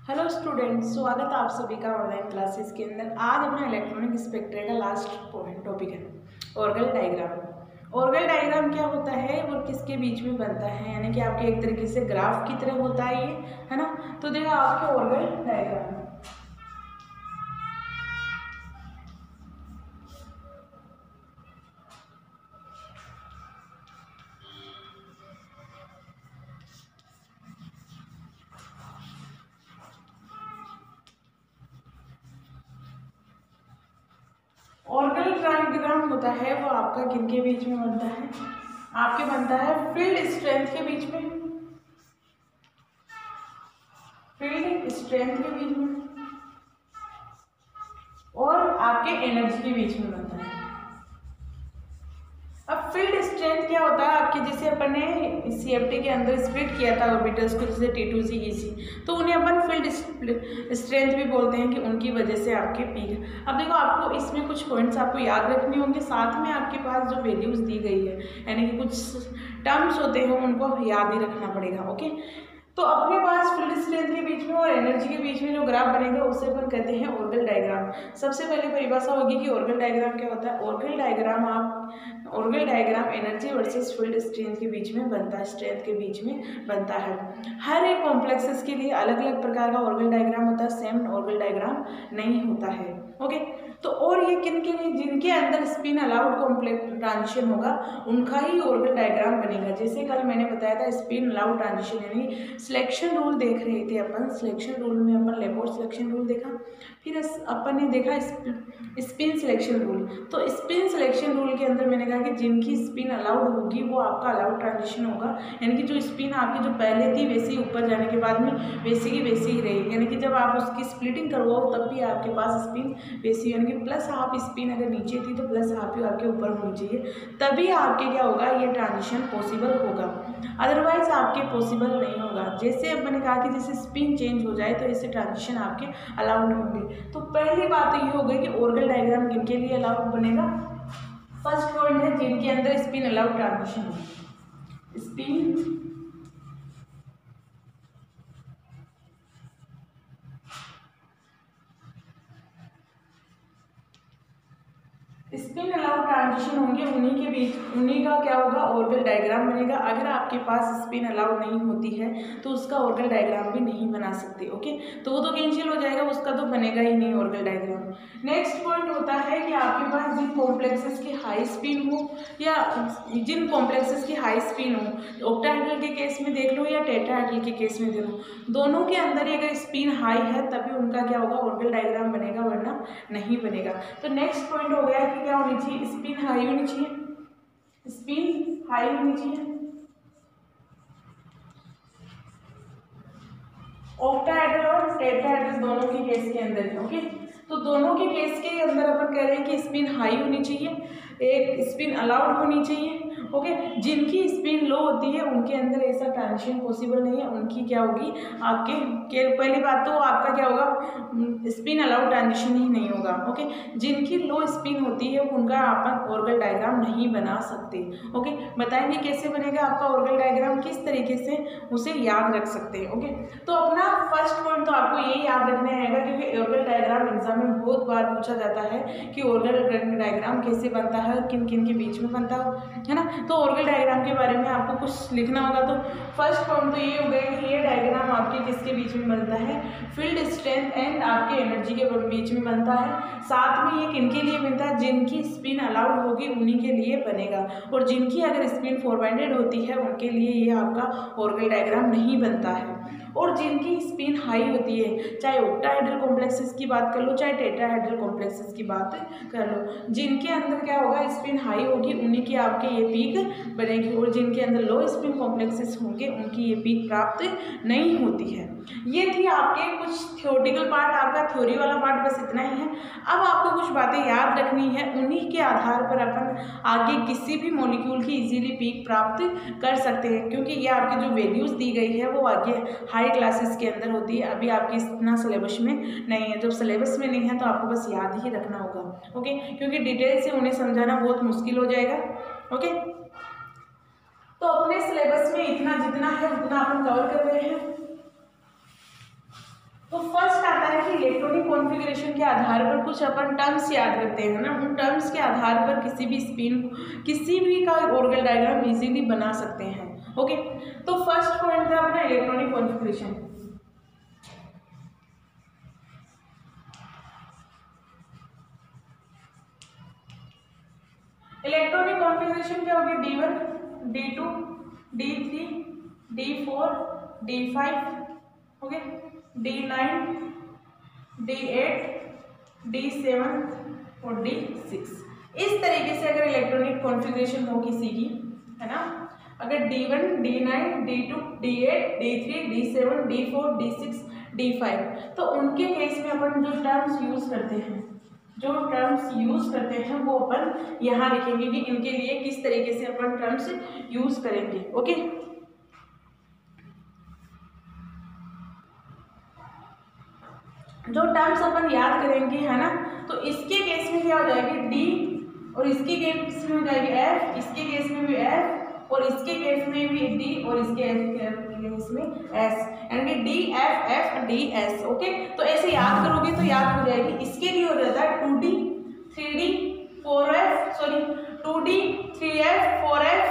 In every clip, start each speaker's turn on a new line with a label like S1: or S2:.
S1: Hello students, स्वागत है आप सभी का ऑनलाइन क्लासेस के अंदर। आज अपना इलेक्ट्रॉनिक स्पेक्ट्रा का लास्ट टॉपिक है ऑर्गल डायग्राम। ऑर्गल डायग्राम क्या होता है और किसके बीच में बनता है, यानी कि आपके एक तरीके से ग्राफ की तरह होता है ये, है ना। तो देखो आपके ऑर्गल डायग्राम ऑर्गल डायग्राम होता है वो आपका किनके बीच में बनता है, आपके बनता है फील्ड स्ट्रेंथ के बीच में, फील्ड स्ट्रेंथ के बीच में और आपके एनर्जी के बीच में बनता है। अब फील्ड स्ट्रेंथ क्या होता है आपके, जैसे अपन ने सीएफटी के अंदर स्प्लिट किया था ऑर्बिटल्स को, जैसे T2C EC, तो उन्हें अपन फील्ड स्ट्रेंथ भी बोलते हैं कि उनकी वजह से आपके पीक। अब देखो आपको इसमें कुछ पॉइंट्स आपको याद रखने होंगे, साथ में आपके पास जो वैल्यूज दी गई है यानी कि कुछ टर्म्स होते हैं उनको याद ही रखना पड़ेगा। ओके, तो अपने पास फील्ड स्ट्रेंथ के बीच में और एनर्जी के बीच में जो ग्राफ बनेगा उसे अपन कहते हैं ऑर्गल डायग्राम। सबसे पहले परिभाषा होगी कि ऑर्गल डायग्राम क्या होता है। Orgel diagram energy versus field strength के बीच में बनता है, स्ट्रेंथ के बीच में बनता है। हर एक कॉम्प्लेक्सेस के लिए अलग अलग प्रकार का ऑर्गल डायग्राम होता है, सेम ऑर्गल डायग्राम नहीं होता है। ओके, तो और ये किन के लिए, जिनके अंदर स्पिन अलाउड कॉम्प्लेक्स ट्रांजिशन होगा उनका ही ऑर्गल डायग्राम बनेगा। जैसे कल मैंने बताया था स्पिन अलाउड ट्रांजिशन, यानी सिलेक्शन रूल देख रहे थे अपन। सिलेक्शन रूल में अपन लेपोर्ट सिलेक्शन रूल देखा, फिर अपन ने देखा स्पिन सिलेक्शन रूल। तो स्पिन सिलेक्शन रूल के अंदर मैंने कहा कि जिनकी स्पिन अलाउड होगी वो आपका अलाउड ट्रांजिशन होगा, यानी कि जो स्पिन आपकी जो पहले थी वैसी ऊपर जाने के बाद में वैसी की वैसी ही रहेगी, यानी कि जब आप उसकी स्प्लिटिंग करवाओ तब भी आपके पास स्पिन वैसी, यानी कि प्लस हाफ स्पिन अगर नीचे थी तो प्लस हाफ ही आपके ऊपर होनी चाहिए, तभी आपके क्या होगा ये ट्रांजिशन पॉसिबल होगा, अदरवाइज आपके पॉसिबल नहीं होगा। जैसे अब मैंने कहा कि जैसे स्पिन चेंज हो जाए तो ऐसे ट्रांजिशन आपके अलाउड होंगे। तो पहली बात तो ये हो गई कि ऑर्गल डायग्राम किनके लिए अलाउड बनेगा। फर्स्ट पॉइंट है जिनके अंदर स्पिन अलाउड ट्रांजिशन हो। स्पिन अलाउड ट्रांजिशन होंगे, उन्हीं के बीच उन्हीं का क्या होगा ऑर्गल डायग्राम बनेगा। अगर आपके पास स्पिन अलाउड नहीं होती है तो उसका ऑर्गल डायग्राम भी नहीं बना सकते। ओके, तो वो तो कैंसिल हो जाएगा, उसका तो बनेगा ही नहीं ऑर्गल डायग्राम। नेक्स्ट पॉइंट होता है कि आपके पास जिन कॉम्प्लेक्सेस की हाई स्पिन हो या जिन कॉम्प्लेक्सेस की हाई स्पिन हो, ऑक्टाहेड्रल के केस में देख लो या टेट्राहेड्रल के केस में देख लो, दोनों के अंदर ही अगर स्पिन हाई है तभी उनका क्या होगा ऑर्गल डायग्राम बनेगा, वरना नहीं बनेगा। तो नेक्स्ट पॉइंट हो गया कि क्या होनी चाहिए, स्पिन हाई होनी चाहिए, स्पिन हाई होनी चाहिए ऑक्टाहेड्रल और टेट्राहेड्रल दोनों के केस के अंदर। ओके, तो दोनों के केस के अंदर अपन कह रहे हैं कि स्पिन हाई होनी चाहिए, एक स्पिन अलाउड होनी चाहिए। ओके, जिनकी स्पिन लो होती है उनके अंदर ऐसा ट्रांजिशन पॉसिबल नहीं है, उनकी क्या होगी आपके पहली बात तो आपका क्या होगा स्पिन अलाउड ट्रांजिशन ही नहीं होगा। ओके, जिनकी लो स्पिन होती है उनका अपन ऑर्गल डायग्राम नहीं बना सकते। ओके, बताएंगे कैसे बनेगा आपका ऑर्गल डायग्राम, किस तरीके से उसे याद रख सकते हैं। ओके, तो अपना फर्स्ट पॉइंट तो आपको ये याद रखना रहेगा, क्योंकि ऑर्गल डायग्राम एग्जाम में बहुत बार पूछा जाता है कि ऑर्गल डायग्राम कैसे बनता है और किन किन के बीच में बनता है ना। तो ऑर्गल डायग्राम के बारे में आपको कुछ लिखना होगा। तो फर्स्ट पॉइंट तो ये हो गया कि ये डायग्राम आपके किसके बीच में बनता है, फील्ड स्ट्रेंथ एंड आपके एनर्जी के बीच में बनता है। साथ में ये किनके लिए बनता है, जिनकी स्पिन अलाउड होगी उन्हीं के लिए बनेगा, और जिनकी अगर स्पिन फॉरवर्डेड होती है उनके लिए ये आपका ऑर्गल डायग्राम नहीं बनता है। और जिनकी स्पिन हाई होती है, चाहे ऑक्टाहेड्रल कॉम्प्लेक्सेस की बात कर लो चाहे टेट्राहेड्रल कॉम्प्लेक्सेस की बात कर लो, जिनके अंदर क्या होगा स्पिन हाई होगी उन्हीं की आपके ये पीक बनेगी, और जिनके अंदर लो स्पिन कॉम्प्लेक्सेस होंगे उनकी ये पीक प्राप्त नहीं होती है। ये थी आपके कुछ थ्योरेटिकल पार्ट, आपका थ्योरी वाला पार्ट बस इतना ही है। अब आपको कुछ बातें याद रखनी है, उन्हीं के आधार पर अपन आगे किसी भी मॉलिक्यूल की इजीली पीक प्राप्त कर सकते हैं, क्योंकि ये आपकी जो वैल्यूज दी गई है वो आगे हाई क्लासेस के अंदर होती है, अभी आपके इतना सिलेबस में नहीं है। जब सिलेबस में नहीं है तो आपको बस याद ही रखना होगा। ओके, क्योंकि डिटेल से उन्हें समझाना बहुत मुश्किल हो जाएगा। ओके, तो अपने सिलेबस में इतना जितना है उतना अपन कवर कर रहे हैं। तो फर्स्ट आता है कि इलेक्ट्रॉनिक कॉन्फ़िगरेशन के आधार पर कुछ अपन टर्म्स याद करते हैं ना, उन टर्म्स के आधार पर किसी भी स्पिन किसी भी का ऑर्गल डायग्राम इजीली बना सकते हैं। ओके, तो फर्स्ट पॉइंट था अपना इलेक्ट्रॉनिक कॉन्फ़िगरेशन। इलेक्ट्रॉनिक कॉन्फ़िगरेशन क्या होगी? D1, D2, D3, D4, D5, okay, D9, D8, D7 और D6। इस तरीके से अगर इलेक्ट्रॉनिक कॉन्फ़िगरेशन हो किसी की, है ना, अगर D1, D9, D2, D8, D3, D7, D4, D6, D5, तो उनके केस में अपन जो टर्म्स यूज करते हैं वो अपन यहाँ लिखेंगे कि इनके लिए किस तरीके से अपन टर्म्स यूज करेंगे। ओके, जो टर्म्स अपन याद करेंगे, है ना, तो इसके केस में क्या हो जाएगी? D, और इसके केस में हो जाएगी F, इसके केस में भी F, और इसके केस में भी D, और इसके केस में S, यानी कि D F F D S। Okay, तो ऐसे याद करोगे तो याद हो जाएगी। इसके लिए हो जाता है 2D 3D 4F, sorry 2D 3F 4F,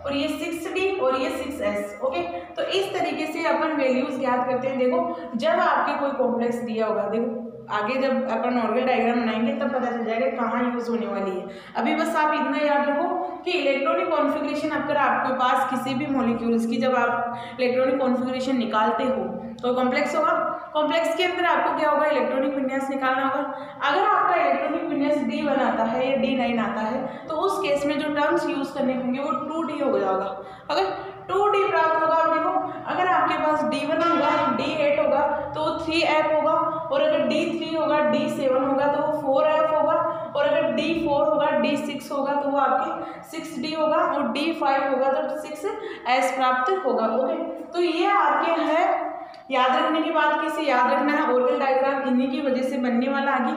S1: और ये 6D और ये 6S। ओके, तो इस तरीके से अपन वैल्यूज याद करते हैं। देखो, जब आपके कोई कॉम्प्लेक्स दिया होगा, देखो आगे जब अपन ऑर्गल डायग्राम बनाएंगे तब पता चल जाएगा कहाँ यूज होने वाली है। अभी बस आप इतना याद रखो कि इलेक्ट्रॉनिक कॉन्फ़िगरेशन अगर आपके पास किसी भी मॉलिक्यूल्स की जब आप इलेक्ट्रॉनिक कॉन्फ़िगरेशन निकालते हो तो कॉम्प्लेक्स होगा, कॉम्प्लेक्स के अंदर आपको क्या होगा? इलेक्ट्रॉनिक विन्यास निकालना होगा। अगर आपका इलेक्ट्रॉनिक विन्यास D1 आता है या D9 आता है तो उस केस में जो टर्म्स यूज करने होंगे वो 2D हो जाएगा। अगर 2D प्राप्त होगा, आप देखो, अगर आपके पास D1 होगा, D8 होगा तो वो 3F होगा, और अगर D3 होगा, D7 होगा तो वो 4F होगा, और अगर D4 होगा, D6 होगा तो वो आपके 6D होगा, और D5 होगा तो 6S प्राप्त होगा। ओके, तो ये आपके है याद रखने की बात, कैसे याद रखना है ऑर्गल डायग्राम, इन्हीं की वजह से बनने वाला आगे।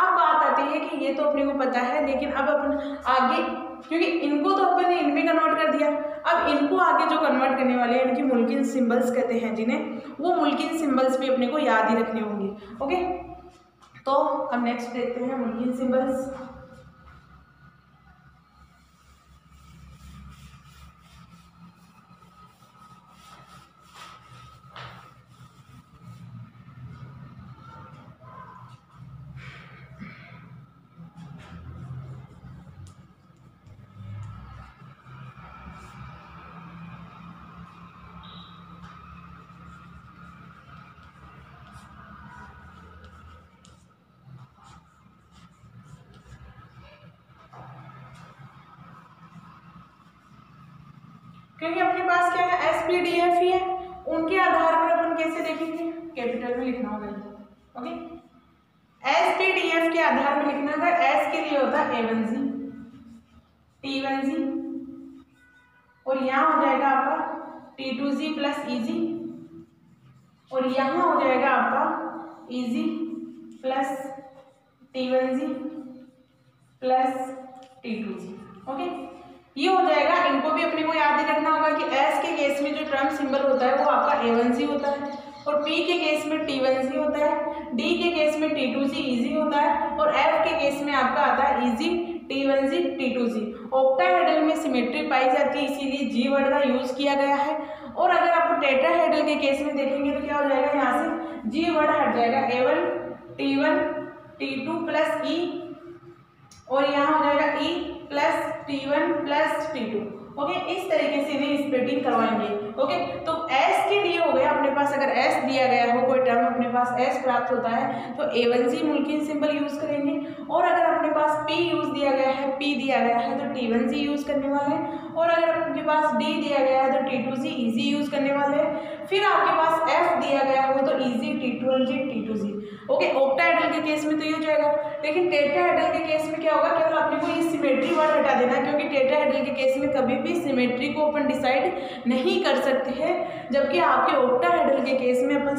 S1: अब बात आती है कि ये तो अपने को पता है, लेकिन अब अपन आगे, क्योंकि इनको तो अपन ने इनमें कन्वर्ट कर दिया, अब इनको आगे जो कन्वर्ट करने वाले हैं इनकी मुल्किन सिंबल्स कहते हैं जिन्हें, वो मुल्किन सिंबल्स भी अपने को याद ही रखने होंगे। ओके, तो अब नेक्स्ट देखते हैं मुल्किन सिंबल्स। क्योंकि अपने पास क्या है? SPDF ही है, उनके आधार पर अपन कैसे देखेंगे? कैपिटल में लिखना होगा। ओके, SPDF के आधार में लिखना होगा। S के लिए होता है A1G T1G, और यहाँ हो जाएगा आपका T2G प्लस EG, और यहाँ हो जाएगा आपका EG plus T1G plus T2G। Okay, ये हो जाएगा। इनको भी अपने को याद ही रखना होगा कि S के केस में जो टर्म सिंबल होता है वो आपका A1G होता है, और P के केस में T1G होता है, D के केस में T2G EG होता है, और F के केस में आपका आता है EG T1G T2G। ऑक्टाहेड्रल में सिमेट्री पाई जाती है, इसीलिए G वर्ड का यूज किया गया है। और अगर आप टेट्राहेड्रल के केस में देखेंगे तो क्या हो जाएगा? यहाँ से G वर्ड हट जाएगा, A1 T1 T2 plus E, और यहाँ हो जाएगा E plus T1 plus T2। Okay, इस तरीके से इन्हें स्प्लिटिंग करवाएंगे। ओके, तो S के लिए हो गया अपने पास, अगर S दिया गया हो, कोई टर्म अपने पास S प्राप्त होता है तो A1G मुल्किन सिंबल यूज करेंगे, और अगर अपने पास P यूज दिया गया है, P दिया गया है तो T1G यूज करने वाले हैं, और अगर आपके पास D दिया गया है तो T2G EG यूज करने वाले हैं। फिर आपके पास F दिया गया हो तो EG T1G T2G। Okay, octahedral के केस में तो ये हो जाएगा, लेकिन टेट्राहेड्रल के केस में क्या होगा? केवल अपने को ये सिमेट्री वर्ड हटा देना, क्योंकि टेट्राहेड्रल के केस में कभी भी सिमेट्री को अपन डिसाइड नहीं कर सकते हैं, जबकि आपके ऑक्टाहेड्रल के केस में अपन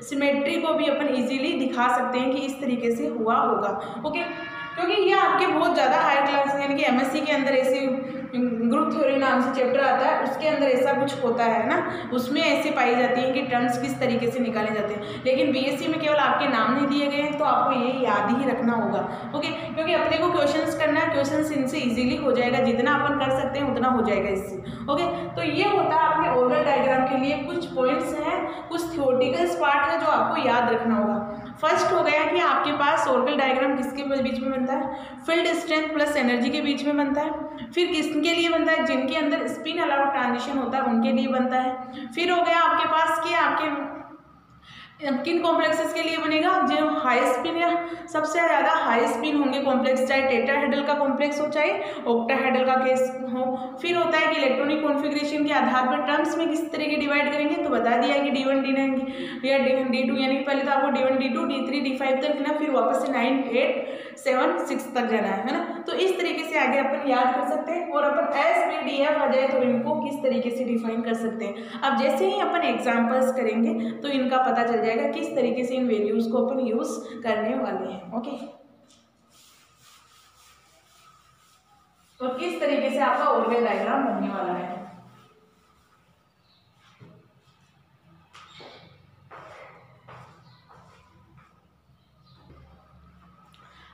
S1: सिमेट्री को भी अपन इजीली दिखा सकते हैं कि इस तरीके से हुआ होगा। ओके, क्योंकि ये आपके बहुत ज़्यादा हायर क्लास यानी कि एमएससी के अंदर ऐसे ग्रुप थ्योरी नाम से चैप्टर आता है, उसके अंदर ऐसा कुछ होता है ना, उसमें ऐसी पाई जाती है कि टर्म्स किस तरीके से निकाले जाते हैं। लेकिन बीएससी में केवल आपके नाम नहीं दिए गए हैं, तो आपको ये याद ही रखना होगा। ओके, क्योंकि अपने को क्वेश्चंस करना है, क्वेश्चंस इनसे इजीली हो जाएगा, जितना अपन कर सकते हैं उतना हो जाएगा इससे। ओके, तो ये होता है आपके ऑर्गन डायग्राम के लिए कुछ पॉइंट्स हैं, कुछ थ्योरेटिकल पार्ट है जो आपको याद रखना होगा। फर्स्ट हो गया कि आपके पास ऑर्गन डायग्राम किसके बीच में बनता है, फील्ड स्ट्रेंथ प्लस एनर्जी के बीच में बनता है। फिर किसके लिए बनता है, जिनके अंदर स्पिन अलाउड ट्रांजिशन होता है उनके लिए बनता है। फिर हो गया आपके पास कि आपके किन कॉम्प्लेक्सेस के लिए बनेगा, जो हाई स्पिन या सबसे ज़्यादा हाई स्पिन होंगे कॉम्प्लेक्स, चाहे टेट्राहेड्रल का कॉम्प्लेक्स हो चाहे ऑक्टाहेड्रल का केस हो। फिर होता है कि इलेक्ट्रॉनिक कॉन्फ़िगरेशन के आधार पर टर्म्स में किस तरह के डिवाइड करेंगे, तो बता दिया है कि D1 D9 या D2, यानी कि पहले तो आपको D1 D2 D3 D5 तक ना, फिर वापस से 9 8 7 6 तक जाना है ना। तो इस तरीके से आगे अपन याद कर सकते हैं, और अपन SPDF आ जाए तो इनको किस तरीके से डिफाइन कर सकते हैं। अब जैसे ही अपन एग्जाम्पल्स करेंगे तो इनका पता चल जाएगा किस तरीके से इन वैल्यूज को अपन यूज करने वाले हैं। ओके, तो किस तरीके से आपका ऑर्गन डायग्राम बनने वाला है।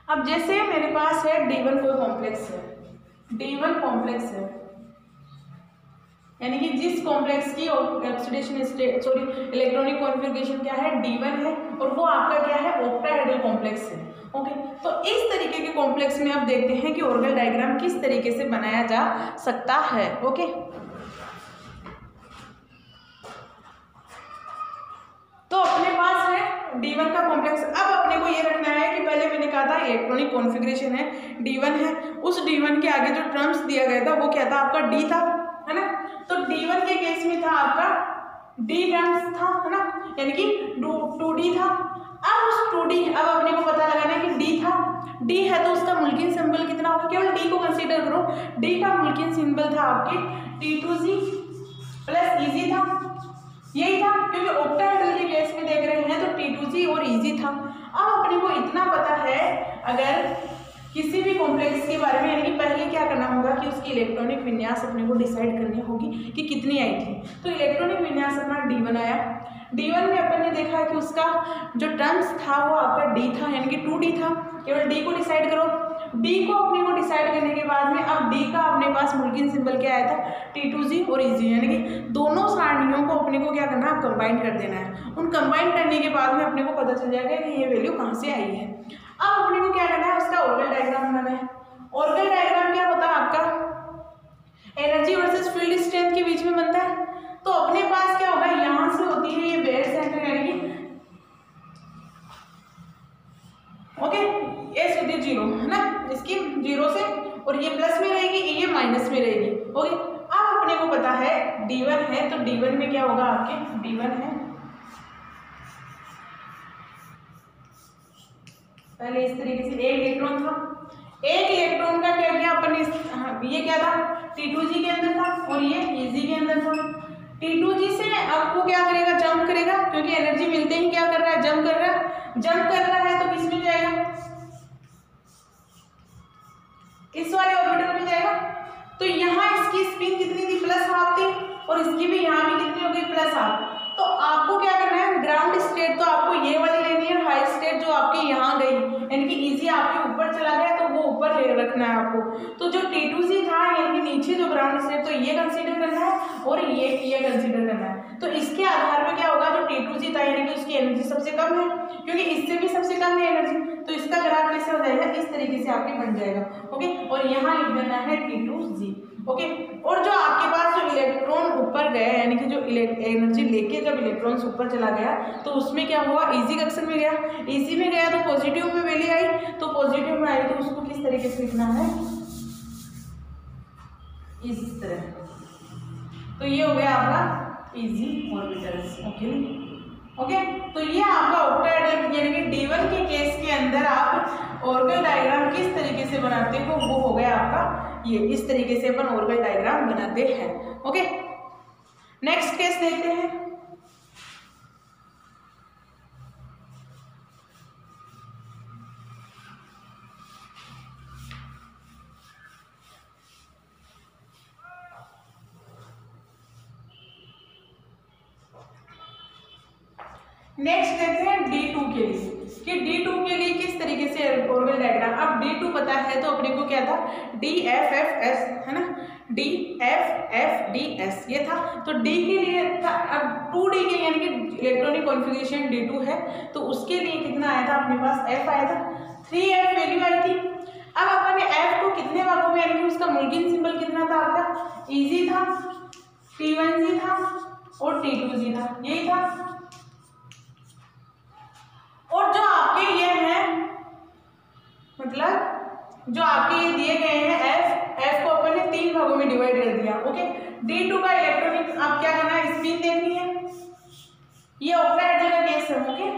S1: अब जैसे मेरे पास है D1 कोई कॉम्प्लेक्स है, D1 कॉम्प्लेक्स है, यानी कि जिस कॉम्प्लेक्स की ऑक्सीडेशन स्टेट इलेक्ट्रॉनिक कॉन्फ़िगरेशन क्या है, D1 है, और वो आपका क्या है, ऑक्टाहेड्रल कॉम्प्लेक्स है। ओके, तो इस तरीके के कॉम्प्लेक्स में आप देखते हैं कि ऑर्गन डायग्राम किस तरीके से बनाया जा सकता है। ओके, तो अपने पास है D1 का कॉम्प्लेक्स। अब अपने को ये रखना है कि पहले मैंने कहा था इलेक्ट्रॉनिक कॉन्फ़िगरेशन है, D1 है, उस D1 के आगे जो टर्म्स दिया गया था वो क्या था, आपका D था, है ना। तो D1 के केस में था आपका D टर्म्स था, है ना, यानी कि 2D था। अब उस 2D, अब अपने को पता लगाना है कि D था, D है तो उसका मुल्किन सिंबल कितना होगा, केवल D को कंसीडर करो। D का मुल्किन सिंबल था आपके T2G प्लस EG था, यही था, क्योंकि ऑक्टाहेड्रल के केस में देख रहे हैं तो T2G और EG था। अब अपने को इतना पता है, अगर किसी भी कॉम्प्लेक्स के बारे में, यानी कि पहले क्या करना होगा कि उसकी इलेक्ट्रॉनिक विन्यास अपने को डिसाइड करनी होगी कि कितनी आई थी। तो इलेक्ट्रॉनिक विन्यास अपना D1 आया, D1 में अपन ने देखा कि उसका जो टर्म्स था वो आपका D था, यानी कि 2D था, केवल D को डिसाइड करो। D को अपने को डिसाइड करने के बाद में अब D का अपने पास मुल्किन सिंबल क्या आया था, T2G और EG, यानी कि दोनों सारणियों को अपने को क्या करना है, कंबाइन कर देना है। उन कंबाइन करने के बाद में अपने को पता चल जाएगा कि ये वैल्यू कहाँ से आई है। अब अपने को क्या करना है, उसका ऑर्गन डायग्राम बनाना है। ऑर्गन डायग्राम क्या होता है, आपका एनर्जी वर्सेस फील्ड स्ट्रेंथ के बीच में बनता है। तो अपने पास क्या होगा, यहां से होती है ये बेयर सेंटर, यानी कि ओके, एस होती है 0, है ना, इसकी 0 से, और ये प्लस में रहेगी, ये माइनस में रहेगी। ओके, अब अपने को पता है D1 है, तो D1 में क्या होगा, आपके D1 है, पहले इस तरीके से एक इलेक्ट्रॉन था, एक इलेक्ट्रॉन का क्या किया अपन ने, ये क्या था, T2G के अंदर था और ये EG के अंदर था। T2G से आपको क्या करेगा, जंप करेगा, क्योंकि एनर्जी मिलते ही क्या कर रहा है, जंप कर रहा है। जंप कर रहा है तो किस में जाएगा, इस वाले ऑर्बिटल में जाएगा। तो यहाँ इसकी स्पिन कितनी थी, +½ थी, और इसकी भी यहाँ भी कितनी हो गई, +½ तो आपको क्या करना है, ग्राउंड स्टेट तो आपको ये वाली लेनी है, हाई स्टेट जो आपके यहाँ गई, यानी कि EG आपके ऊपर चला गया तो वो ऊपर रखना है आपको। तो जो T2G था, यानी कि नीचे जो ग्राउंड स्टेट, तो ये कंसीडर करना है और ये कंसीडर करना है। तो इसके आधार पर क्या होगा, जो T2G था, यानी कि उसकी एनर्जी सबसे कम है, क्योंकि इससे भी सबसे कम है एनर्जी, तो इसका ग्राफ कैसे हो जाएगा, इस तरीके से आपके बन जाएगा। ओके, और यहाँ लिख देना है T2G। ओके, और जो आपके पास जो इलेक्ट्रॉन ऊपर गया, यानी कि जो एनर्जी लेके जब इलेक्ट्रॉन ऊपर चला गया तो उसमें क्या हुआ, EG कक्षन में गया, EG में गया तो पॉजिटिव में वैल्यू आई, तो पॉजिटिव में आई तो उसको किस तरीके से लिखना है, इस तरह। तो ये हो गया आपका EG ऑर्बिटल्स। ओके, तो ये आपका ऑक्टाहेड्रल, यानी कि D1 के केस के अंदर आप ऑर्गन डायग्राम किस तरीके से बनाते हो, वो हो गया आपका ये, इस तरीके से अपन ऑर्गन डायग्राम बनाते हैं। ओके, नेक्स्ट केस देखते हैं। नेक्स्ट देखते हैं D2 के लिए कि D2 के लिए किस तरीके से ऑर्गन डायग्राम। अब D2 पता है तो अपने को क्या था, DFFS है ना, DFFDS ये था। तो D के लिए था, अब 2D के लिए यानी कि इलेक्ट्रॉनिक कॉन्फ़िगरेशन D2 है तो उसके लिए कितना आया था अपने पास, F आया था, 3F वैल्यू आई थी। अब अपन ने F को कितने भागों में यानी कि उसका मुल्किन सिंबल कितना था आपका, इजी था, T1G था और T2G था, यही था। और जो आपके ये हैं मतलब जो आपके ये दिए गए हैं F को अपन ने 3 भागों में डिवाइड कर दिया। ओके, D2 का इलेक्ट्रॉनिक आप क्या करना है, स्पिन देखनी है, ये ऑक्टाहेड्रल का केस है। ओके,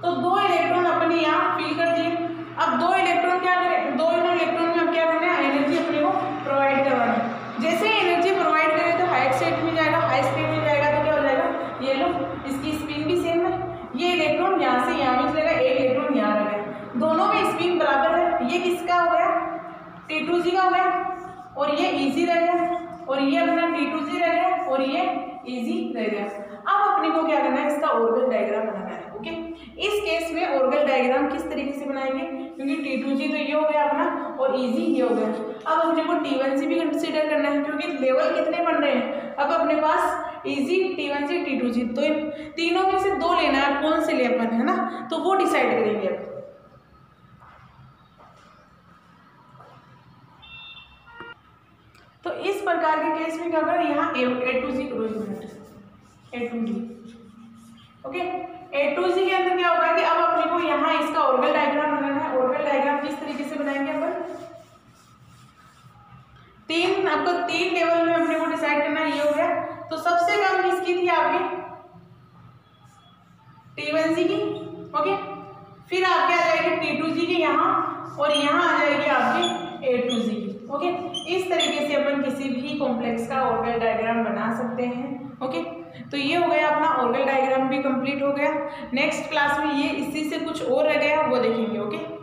S1: तो 2 इलेक्ट्रॉन अपन यहाँ फिल कर दिए। अब 2 इलेक्ट्रॉन क्या करें, 2 इलेक्ट्रॉन में अब क्या करना है, एनर्जी अपने को प्रोवाइड करवानी है। जैसे एनर्जी प्रोवाइड करें तो हाई स्टेट में जाएगा, हाई स्टेट में जाएगा तो क्या हो जाएगा, ये लो इसकी स्पिन भी सेम है, ये इलेक्ट्रॉन यहाँ से यहाँ में चलेगा, एक इलेक्ट्रॉन यहाँ रह गया, दोनों में स्पिन बराबर है। ये किसका हो गया, T2G का हो गया, और ये इजी रह गया, और ये अपना T2G रह गया, और ये इजी रह गया। अब अपने को क्या करना है, इसका ऑर्गन डायग्राम बनाना है। ओके, इस केस में ऑर्गन डायग्राम किस तरीके से बनाएंगे, क्योंकि T2G तो ये हो गया अपना और इजी ये हो गया। अब अपने को T1G भी कंसीडर करना है क्योंकि लेवल कितने बन रहे हैं, अब अपने पास इजी T1G T2G, तो इन तीनों में से 2 लेना है, कौन से ले अपन, है ना, तो वो डिसाइड करेंगे अब। तो इस प्रकार के केस में क्या करें, यहाँ A2G करो, A2G। ओके, A2G के अंदर क्या होगा कि अब अपने को यहाँ इसका ऑर्गन डायग्राम बनाना है। ऑर्गन डायग्राम किस तरीके से बनाएंगे अपन, आपको 3 लेवल में अपने को डिसाइड करना है, ये हो गया। तो सबसे कम किसकी थी आपकी, T1G की। ओके, फिर आपके आ जाएगी T2G की यहाँ, और यहाँ आ जाएगी आपकी A2G की। ओके, इस तरीके से अपन किसी भी कॉम्प्लेक्स का ऑर्गन डायग्राम बना सकते हैं। ओके, तो ये हो गया अपना ऑर्गन डायग्राम भी कंप्लीट हो गया। नेक्स्ट क्लास में ये इसी से कुछ और रह गया वो देखेंगे। ओके।